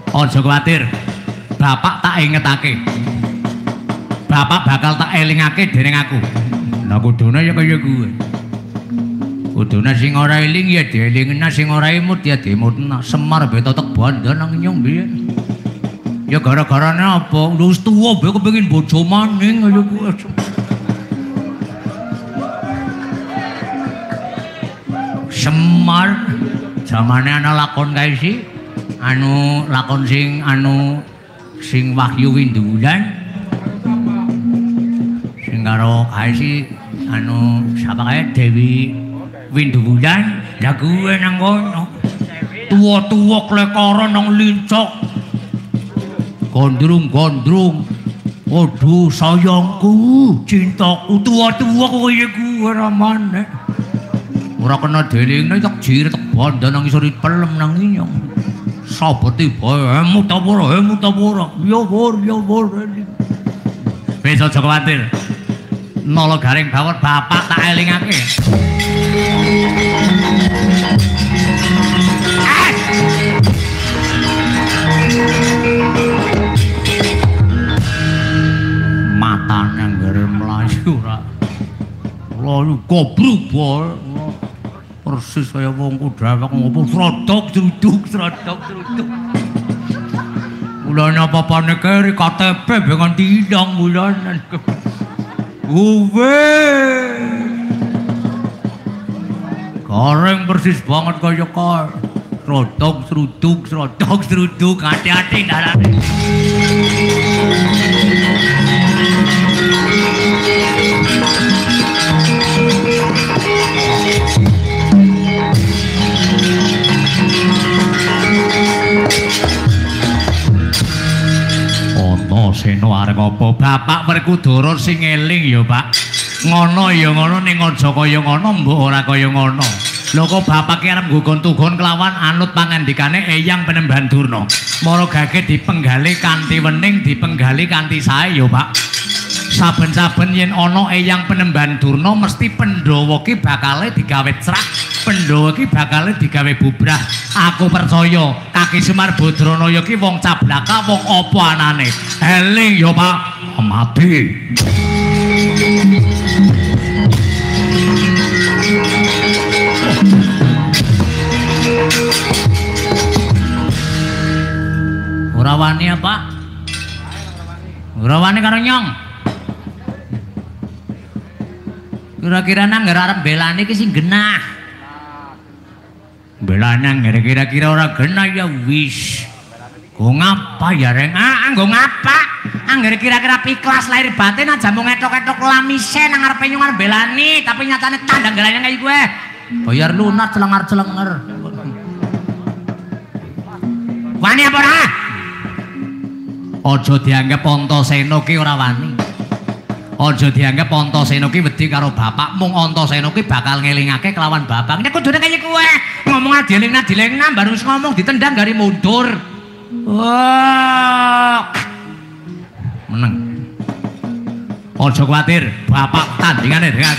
Aja kuwatir. Bapak tak ingetake. Bapak bakal tak elingake dening aku. Lah kudune ya kaya kuwe. Kudune sing ora eling ya dielingna, sing ora imut ya dimutna. Semar be totok bandha nang nyong biyen. Ya gara-garane apa? Lu wis tuwa be kepengin bojo maning kaya kuwe. Semar zamane ana lakon kae sih. Anu lakon sing Wahyu Windulan sing karo kae sih anu sapa kae Dewi Windulan lah kuwe nang kono tuwa-tuwa klekara nang lincok gondrung-gondrung aduh sayangku cintaku tuwa-tuwa kaya kuwe ramane ora kena delingne tak jiret tak bandha nang isor pelem nang inyong sabeti bae mutawara ya bor wis aja kuwatir nala garing bawor bapak tak elingake matane anggere mlayu ora layu gobruk bol persis kaya wong kudawek ngopo srodok-sruduk mulane apa-apane keri KTP bengan diindang mulane uwe goreng persis banget kaya kar srodok-sruduk hati-hati darane Seno arep apa bapak Werkudara sing eling ya Pak ngono ya ngono ning aja kaya ngono mbok ora kaya ngono lho kok bapak ki arep nggugon tugon kelawan anut pangandikane Eyang Penemban Durna mara gage dipenggali kanthi wening dipenggali kanthi sae ya Pak saben-saben yen ana Eyang Penemban Durna mesti Pandhawa ki bakale digawe crak Pandhawa ki bakale digawe bubrah aku percaya Kaki Semar Badranaya ki wong cablaka wong apa anane eling ya Pak mati ora wani apa ora wani karo nyong kira-kira nang arep belani ki sing genah belanang kira-kira ora genah ya wis go ngapa ya reng nggo ngapa anggere kira-kira piklas lahir batin aja mung etok-etok lamise nang ngarepe nyong belani tapi nyatane tandanggalane kaya gue bayar lunas celengar-celenger wani apa ora aja dianggap Antasena ki ora wani aja dianggap Antasena ki wedi karo bapak mung Antasena ki bakal ngelingake kelawan bapak nek kudune kaya kowe ngomong dilingna baru ngomong ditendang gari mundur wah meneng aja kuwatir bapak tandingane dengan